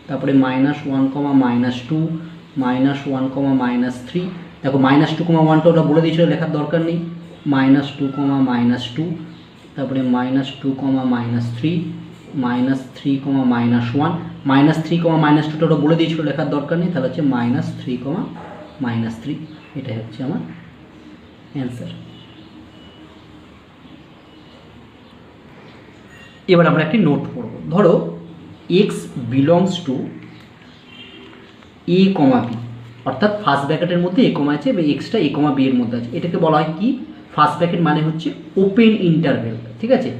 তারপরে -1, -2, -1, -3। দেখো -2, -1টা ওটা বলে দিয়েছিল, লেখার দরকার নেই। -2, -2, তারপরে -2, -3, -3, -1, -3, -2টা ওটা বলে দিয়েছিল, লেখার দরকার নেই। তাহলে হচ্ছে -3, -3, এটাই হচ্ছে আমার অ্যান্সার। এবার আমরা একটি নোট করব। ধরো x belongs to a, b, অর্থাৎ ফার্স্ট ব্র্যাকেটের মধ্যে a, আছে এবং এক্সটা a, b এর মধ্যে আছে। এটাকে বলা হয় কি? ফার্স্ট ব্র্যাকেট মানে হচ্ছে ওপেন ইন্টারভেল, ঠিক আছে?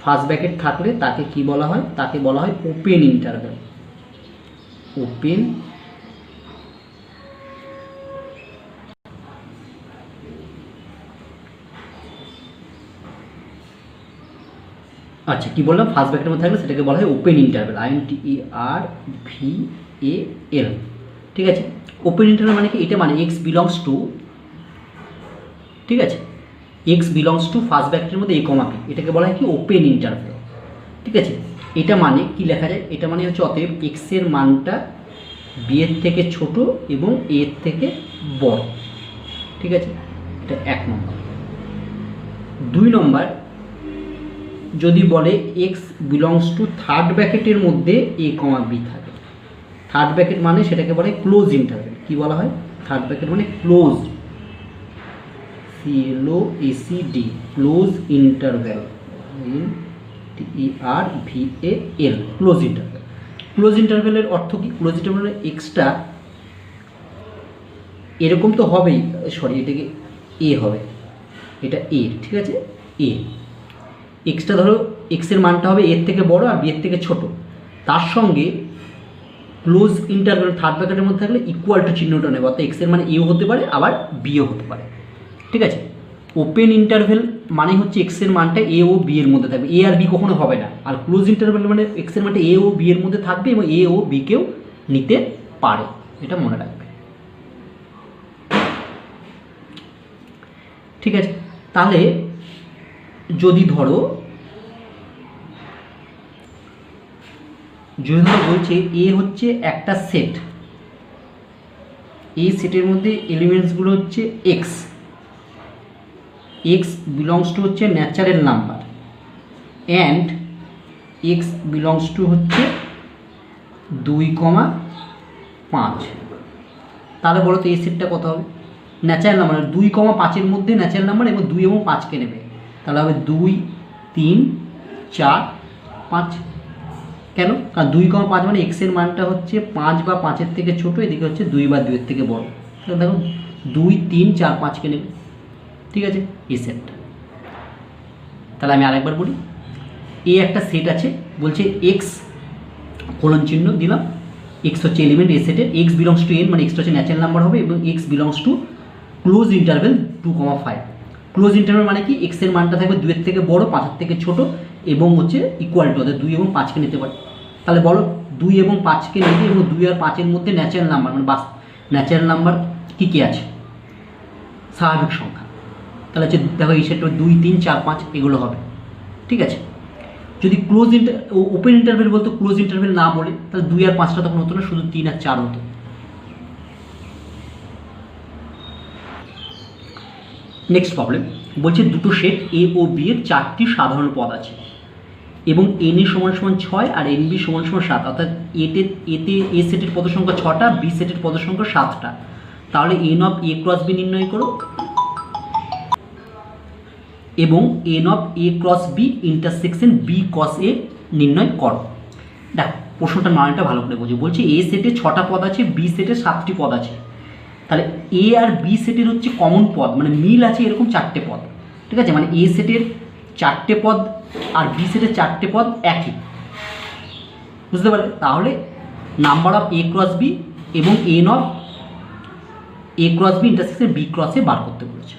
ফার্স্ট ব্র্যাকেট থাকলে তাকে কি বলা হয়? তাকে বলা হয় ওপেন ইন্টারভেল। ওপেন আচ্ছা, কি বললাম? ফার্স্ট ব্র্যাকেটের মধ্যে থাকলে সেটাকে বলা হয় ওপেন ইন্টারভেল, INTERVAL, ঠিক আছে? ওপেন ইন্টারভেল মানে কি? এটা মানে x বিলংস টু, ঠিক আছে, x বিলংস টু ফার্স্ট ব্র্যাকেটের মধ্যে a, b, এটাকে বলা হয় কি? ওপেন ইন্টারভেল, ঠিক আছে? এটা মানে কি লেখা যায়? এটা মানে হচ্ছে অতএব x এর মানটা b এর থেকে ছোট এবং a এর থেকে বড়, ঠিক আছে? এটা 1 নম্বর। 2 নম্বর, যদি বলে x বিলংস টু থার্ড ব্র্যাকেটের মধ্যে a, b থাকে। থার্ড ব্র্যাকেট মানে সেটাকে বলে ক্লোজ ইন্টারভেল। কি বলা হয়? থার্ড ব্র্যাকেট মানে close, CLOACD, close interval, INTERVAL, close interval. Close ইন্টারভেলের অর্থ কি? ক্লোজ ইন্টারভেলের এক্সটা এরকম তো হবেই, সরি এটাকে a হবে, এটা a, ঠিক আছে? a এক্সটা ধরো এক্সের মানটা হবে এর থেকে বড় আর বি এর থেকে ছোট, তার সঙ্গে ক্লোজ ইন্টারভেল থার্ড ব্র্যাকেটের মধ্যে থাকলে ইকুয়াল টু চিহ্নটা নেবে, অর্থাৎ এক্সের মানে এও হতে পারে আবার বিও হতে পারে, ঠিক আছে? ওপেন ইন্টারভেল মানে হচ্ছে এক্সের মানটা এ ও বি এর মধ্যে থাকবে, এ আর বি কখনো হবে না। আর ক্লোজ ইন্টারভেল মানে এক্সের মানটা এ ও বি এর মধ্যে থাকবে এবং এ ও বিকেও নিতে পারে, এটা মনে রাখবে। ঠিক আছে, তাহলে যদি ধরো বলছে এ হচ্ছে একটা সেট, এই সেটের মধ্যে এলিমেন্টসগুলো হচ্ছে এক্স, এক্স বিলংস টু হচ্ছে natural number and x belongs to হচ্ছে 2,5। তাহলে বলো তো এই সেটটা কত হবে? ন্যাচারাল নাম্বার 2,5-এর মধ্যে ন্যাচারাল নাম্বার এবং 2 এবং 5কে নেবে, তাহলে হবে 2, 3, 4, 5। কেন? কারণ 2,5 মানে এক্সের মানটা হচ্ছে 5 বা 5-এর থেকে ছোটো, এদিকে হচ্ছে 2 বা 2-এর থেকে বড়। তাহলে দেখো 2, 3, 4, 5কে নেবে। ঠিক আছে, এই সেটটা। তাহলে আমি আরেকবার বলি, এ একটা সেট আছে, বলছে এক্স কোলন চিহ্ন দিলাম, এক্স হচ্ছে এলিমেন্ট এ সেটের, এক্স বিলংস টু এন মানে এক্সটা হচ্ছে ন্যাচারাল নাম্বার হবে এবং x belongs two close interval 2,5। Close interval মানে কি? এক্সের মানটা থাকবে 2-এর থেকে বড়, 5-এর থেকে ছোট এবং হচ্ছে ইকুয়াল টু, অর্থাৎ 2 এবং 5কে নিতে পারে। তাহলে বলো 2 এবং 5কে নিতে এবং 2 আর 5-এর মধ্যে ন্যাচারাল নাম্বার মানে ন্যাচারাল নাম্বার কী কী আছে? স্বাভাবিক সংখ্যা। তাহলে হচ্ছে দেখো এই সেটটা 2, 3, 4, 5 এগুলো হবে। ঠিক আছে, যদি ওপেন ইন্টারভেল বলতো, ক্লোজ ইন্টারভেল না বলে, তাহলে 2 আর 5টা তখন হতো না, শুধু 3 আর 4 হতো। নেক্সট প্রবলেম বলছে দুটো সেট এ ও বি এর 4টি সাধারণ পদ আছে এবং এন এ সমান সমান 6 আর এন বি সমান সমান 7, অর্থাৎ এতে এ সেটের পদ সংখ্যা 6টা, বি সেটের পদ সংখ্যা 7টা। তাহলে n of A cross B নির্ণয় করো এবং n of A cross B intersection B cross A নির্ণয় করো। দেখো প্রশ্নটার মানটা ভালো করে বোঝো। বলছে এ সেটে 6টা পদ আছে, বি সেটে 7টি পদ আছে। তাহলে এ আর বি সেটের হচ্ছে কমন পদ, মানে মিল আছে এরকম 4টে পদ। ঠিক আছে, মানে এ সেটের 4টে পদ আর বি সেটের 4টে পদ একই, বুঝতে পারলে? তাহলে number of A cross B এবং n of A cross B intersection B cross A বার করতে বলেছে।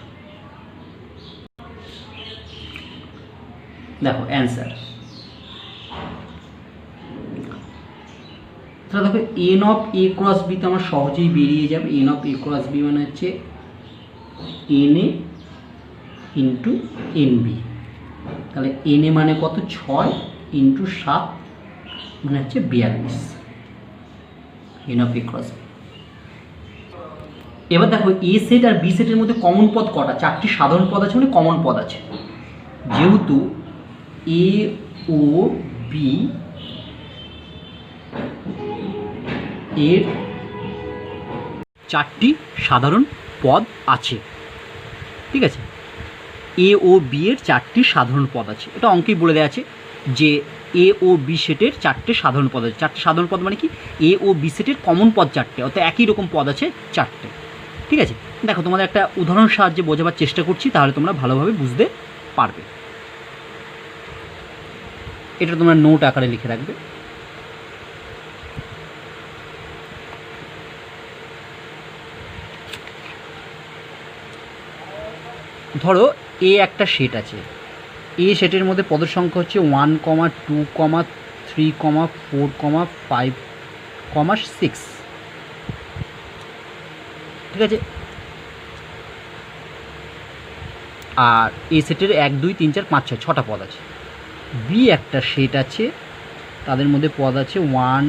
দেখো অ্যান্সার, তাহলে দেখো n of A cross B তো আমার সহজেই বেরিয়ে যাবে। N of A cross B মানে হচ্ছে n A into n B. তাহলে এন এ মানে কত? 6 ইন্টু 7 মানে হচ্ছে 42। N of A cross B. এবার দেখো এ সেট আর বি সেটের মধ্যে কমন পদ কটা? 4টি সাধারণ পদ আছে মানে কমন পদ আছে। যেহেতু এ ও বি এর 4টি সাধারণ পদ আছে, ঠিক আছে, এ ও বি এর 4টি সাধারণ পদ আছে, এটা অঙ্কেই বলে দেওয়া আছে যে এ ও বি সেটের 4টে সাধারণ পদ আছে। 4টে সাধারণ পদ মানে কি? এ ও বি সেটের কমন পদ 4টে, অর্থাৎ একই রকম পদ আছে 4টে। ঠিক আছে, দেখো তোমাদের একটা উদাহরণ সাহায্যে বোঝাবার চেষ্টা করছি, তাহলে তোমরা ভালোভাবে বুঝতে পারবে। এটা তোমরা নোট আকারে লিখে রাখবে। ধরো এ একটা সেট আছে, এ সেটের মধ্যে পদের সংখ্যা হচ্ছে 1, 2, 3, 4, 5, 6। ঠিক আছে, আর এ সেটের 1, 2, 3, 4, 5, 6 6টা পদ আছে। বি একটা সেট আছে, তাদের মধ্যে পদ আছে 1,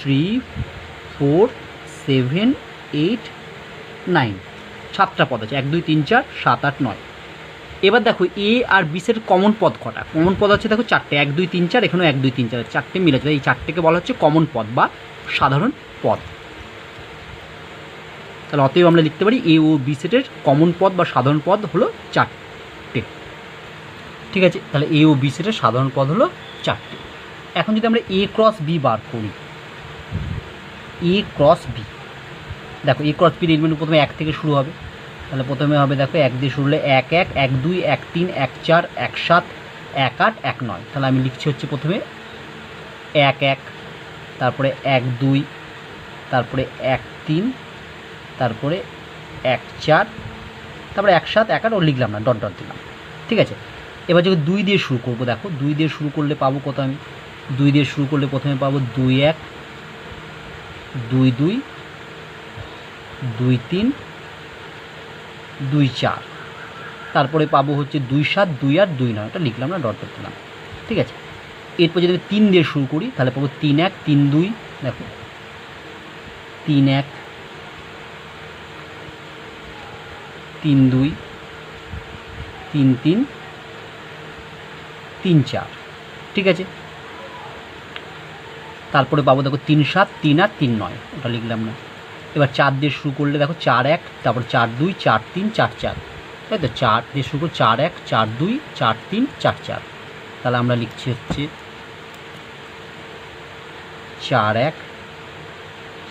2, 3, 4, 7, 8, 9, 7টা পদ আছে। 1, 2, 3, 4, 7, 8, 9। এবার দেখো এ আর বি সেটের কমন পদ কটা? কমন পদ আছে দেখো 4টে, 1, 2, 3, 4, এখানেও 1, 2, 3, 4, 4টে মিলে আছে। এই 4টেকে বলা হচ্ছে কমন পদ বা সাধারণ পদ। তাহলে অতএব আমরা লিখতে পারি এ ও বি সেটের কমন পদ বা সাধারণ পদ হলো 4টে। ঠিক আছে, তাহলে এ ও বি সেটের সাধারণ পদ হলো 4টে। এখন যদি আমরা এ ক্রস বি বার করি, এ ক্রস বি, দেখো এ ক্রস বির এলিমেন্ট প্রথমে 1 থেকে শুরু হবে। তাহলে প্রথমে হবে দেখো 1 দিয়ে শুরু হলে 1, 1, 1, 2, 1, 3, 1, 4, 1, 7, 1, 8, 1, 9। তাহলে আমি লিখছি হচ্ছে প্রথমে 1, 1, তারপরে 1, 2, তারপরে 1, 3, তারপরে 1, 4, তারপরে 1, 7, 1, 8 ও লিখলাম না, ডট ডট দিলাম। ঠিক আছে, এবার যখন 2 দিয়ে শুরু করবো, দেখো 2 দিয়ে শুরু করলে পাবো কত? আমি 2 দিয়ে শুরু করলে প্রথমে পাবো 2, 1, 2, 2, 2, 3, 2, 4। তারপরে পাবো হচ্ছে 2 7 2 8 2 9, এটা লিখলাম না, ডট দিলাম। ঠিক আছে, এরপর যদি আমি 3 দিয়ে শুরু করি তাহলে পাবো 3 1 3 2, দেখো 3 1 3 2 3 3 3 4। ঠিক আছে, তারপরে পাবো দেখো 3 7 3 8 3 9, ওটা লিখলাম না। এবার 4 দিয়ে শুরু করলে দেখো 4 1, তারপর 4 2 4 3 4 4, তাই তো 4 দিয়ে শুরু করে 4 1 4 2 4 3 4 4। তাহলে আমরা লিখছি হচ্ছে 4 1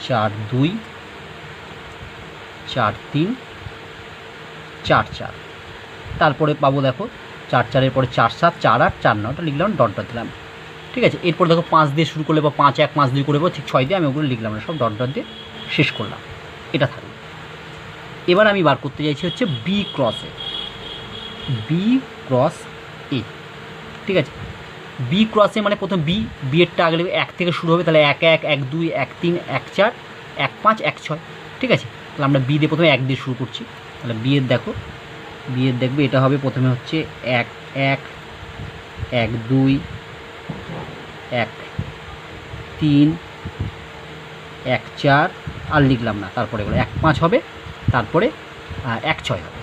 4 2 4 3 4 4। তারপরে পাবো দেখো 4 4 এর পরে 4 7 4 8 4 9, ওটা লিখলাম, ডট ডট দিলাম। ঠিক আছে, এরপর দেখো 5 দিয়ে শুরু করলে বা 5 1 5 2 করে ঠিক 6 দিয়ে আমি ওগুলো লিখলাম না, সব ডট ডট দিয়ে শেষ করলাম। এটা থাকবে। এবার আমি বার করতে চাইছি হচ্ছে B cross A, B cross A. ঠিক আছে, বি ক্রস এ মানে প্রথম বি এরটা আগে 1 থেকে শুরু হবে, তাহলে 1 1 1 2 1 3 1 4 1 5 1 6। ঠিক আছে, তাহলে আমরা বি দিয়ে প্রথমে 1 দিয়ে শুরু করছি। তাহলে বি এর দেখো, বি এর দেখবে এটা হবে প্রথমে হচ্ছে 1 1 1 2 1 3 1 4, আর লিখলাম না, তারপরে এগুলো 1 5 হবে, তারপরে 1 6 হবে।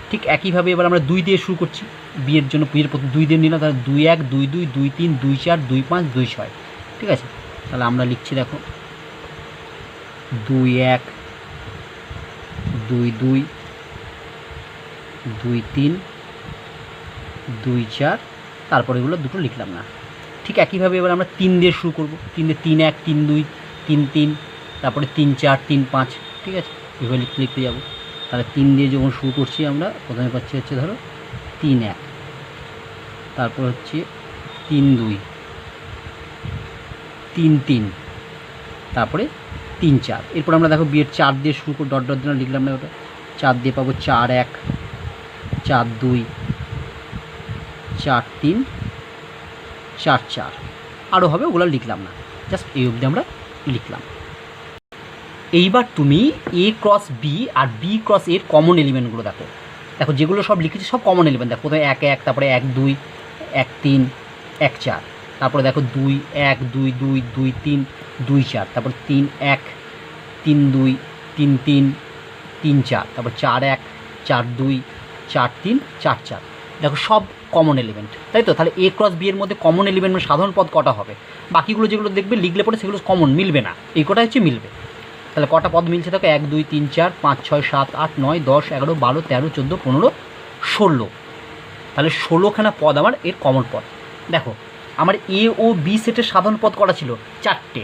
ঠিক একইভাবে এবার আমরা 2 দিয়ে শুরু করছি, বিয়ের জন্য বিয়ের প্রথম 2 দিয়ে নিলাম, তাহলে 2 1 2 2 2 3 2 4 2 5 2 6। ঠিক আছে, তাহলে আমরা লিখছি দেখো 2 1 2 2 2 3 2 4, তারপরে এগুলো দুটো লিখলাম না। ঠিক একইভাবে এবার আমরা 3 দিয়ে শুরু করব, 3 দিয়ে 3 1 3 2 3 3, তারপরে 3 4 3 5। ঠিক আছে, এভাবে লিখতে লিখতে যাবো। তাহলে 3 দিয়ে যখন শুরু করছি আমরা প্রথমে পাচ্ছি হচ্ছে ধরো 3 1, তারপর হচ্ছে 3 2 3 3, তারপরে 3 4। এরপর আমরা দেখো বিয়ের 4 দিয়ে শুরু করে ডট ডট দিয়ে লিখলাম না, ওটা 4 দিয়ে পাবো 4 1 4 2 4 3 4 4, আরও হবে, ওগুলো লিখলাম না, জাস্ট এই অবধি আমরা লিখলাম। এইবার তুমি এ ক্রস বি আর বি ক্রস এর কমন এলিমেন্টগুলো দেখো, দেখো যেগুলো সব লিখেছি সব কমন এলিমেন্ট। দেখো প্রথমে 1 1, তারপরে 1 2 1 3 1 4, তারপরে দেখো 2 1 2 2 2 3 2 4, তারপর 3 1 3 2 3 3 3 4, তারপর 4 1 4 2 4 3 4 4। দেখো সব কমন এলিমেন্ট, তাই তো? তাহলে এ ক্রস বি এর মধ্যে কমন এলিমেন্ট মানে সাধারণ পদ কটা হবে? বাকিগুলো যেগুলো দেখবে লিখলে পরে সেগুলো কমন মিলবে না, এই কটা হচ্ছে মিলবে। তাহলে কটা পদ মিলছে দেখো 1 2 3 4 5 6 7 8 9 10 11 12 13 14 15 16। তাহলে 16খানা পদ আমার এর কমন পদ। দেখো আমার এ ও বি সেটের সাধারণ পদ কটা ছিল? 4টে।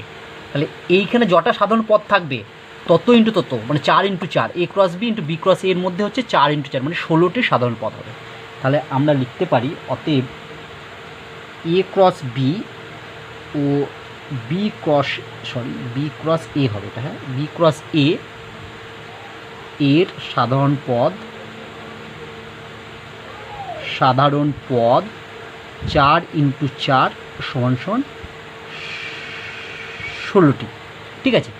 তাহলে এইখানে যটা সাধারণ পদ থাকবে তত ইন্টু তত, মানে 4 into 4, A cross B into B cross এর মধ্যে হচ্ছে 4 ইন্টু 4, মানে 16টি সাধারণ পদ হবে। তাহলে আমরা লিখতে পারি অতএব এ ক্রস বি ও বি ক্রস এ হবে এটা, হ্যাঁ, বি ক্রস এ এর সাধারণ পদ 4 ইন্টু 4 সমান 16টি। ঠিক আছে,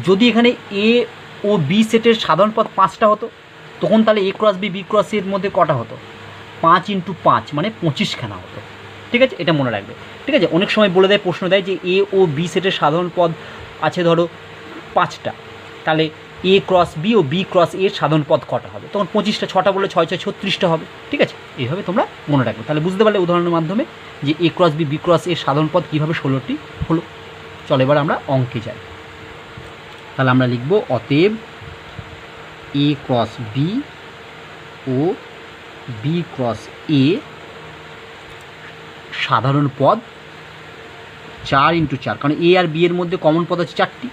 যদি এখানে এ ও বি সেটের সাধারণ পদ 5টা হতো তখন তাহলে A cross B B cross এর মধ্যে কটা হতো? 5 ইন্টু 5 মানে 25খানা হতো। ঠিক আছে, এটা মনে রাখবে। ঠিক আছে, অনেক সময় বলে দেয়, প্রশ্ন দেয় যে এ ও বি সেটের সাধারণ পদ আছে ধরো 5টা, তাহলে এ ক্রস বি ও বি ক্রস এর সাধারণ পদ কটা হবে? তখন 25টা, 6টা বলে 6 6 36টা হবে। ঠিক আছে, এইভাবে তোমরা মনে রাখবে। তাহলে বুঝতে পারলে উদাহরণের মাধ্যমে যে A cross B B cross এর সাধারণ পদ কীভাবে 16টি হলো। চলো এবার আমরা অঙ্কে যাই। তাহলে আমরা লিখব অতএব এ ক্রস বি ও বি ক্রস এ সাধারণ পদ 4 ইন্টু 4, কারণ এ আর বি এর মধ্যে কমন পদ আছে 4টি,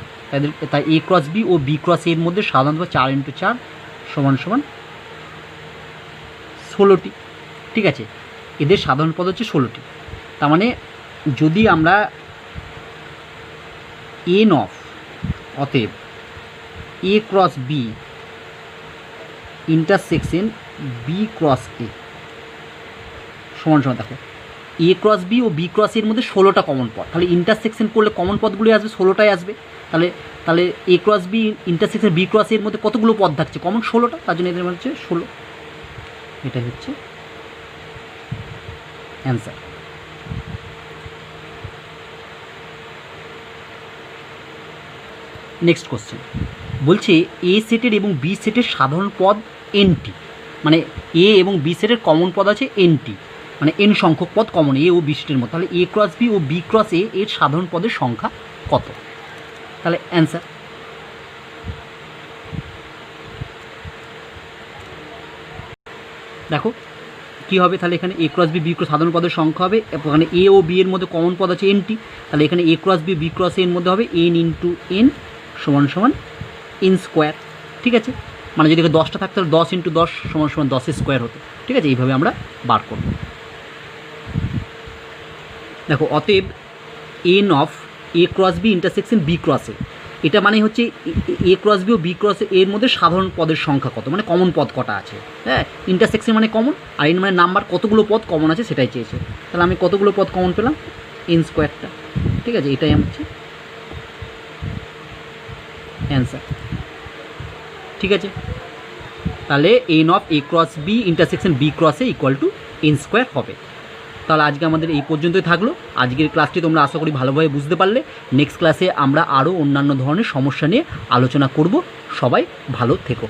তাই এ ক্রস বি ও বি ক্রস এর মধ্যে সাধারণ পদ 4 ইন্টু 4 সমান 16টি। ঠিক আছে, এদের সাধারণ পদ হচ্ছে 16টি। তার মানে যদি আমরা এন অফ অতএব A cross B intersection B cross A সমান দেখো এ ক্রস বি ও বি ক্রস এর মধ্যে 16টা কমন পদ, তাহলে ইন্টারসেকশন করলে কমন পদগুলি আসবে 16টাই আসবে। তাহলে A cross B intersection B cross এর মধ্যে কতগুলো পদ থাকছে? কমন 16টা, তার জন্য এদের হচ্ছে 16। এটাই হচ্ছে অ্যান্সার। নেক্সট কোশ্চেন বলছে এ সেটের এবং বি সেটের সাধারণ পদ এনটি, মানে এ এবং বি সেটের কমন পদ আছে এনটি, মানে এন সংখ্যক পদ কমন এ ও বি সেটের মধ্যে, তাহলে এ ক্রস বি ও বি ক্রস এ এর সাধারণ পদের সংখ্যা কত? তাহলে অ্যান্সার দেখো কী হবে, তাহলে এখানে এ ক্রস বি ক্রস সাধারণ পদের সংখ্যা হবে, এখানে এ ও বি এর মধ্যে কমন পদ আছে এনটি, তাহলে এখানে এ ক্রস বি ক্রস এর মধ্যে হবে এন ইন্টু এন সমান সমান এন স্কোয়ার। ঠিক আছে, মানে যদি 10টা থাকতে তাহলে 10 ইন্টু 10 সমান সমান 10 স্কোয়ার হতো। ঠিক আছে, এইভাবে আমরা বার করব। দেখো অতএব n of A cross B intersection B cross A, এটা মানে হচ্ছে এ ক্রস বি ও বি ক্রস এর মধ্যে সাধারণ পদের সংখ্যা কত, মানে কমন পদ কটা আছে। হ্যাঁ, ইন্টারসেকশন মানে কমন, আর এন মানে নাম্বার, কতগুলো পদ কমন আছে সেটাই চেয়েছে। তাহলে আমি কতগুলো পদ কমন পেলাম, এন স্কোয়ারটা। ঠিক আছে, এটাই হচ্ছে অ্যান্সার। ঠিক আছে, তাহলে n of A cross B intersection B cross A equal to n square হবে। তাহলে আজকে আমাদের এই পর্যন্তই থাকলো। আজকের ক্লাসটি তোমরা আশা করি ভালোভাবে বুঝতে পারলে। নেক্সট ক্লাসে আমরা আরও অন্যান্য ধরনের সমস্যা নিয়ে আলোচনা করব। সবাই ভালো থেকো।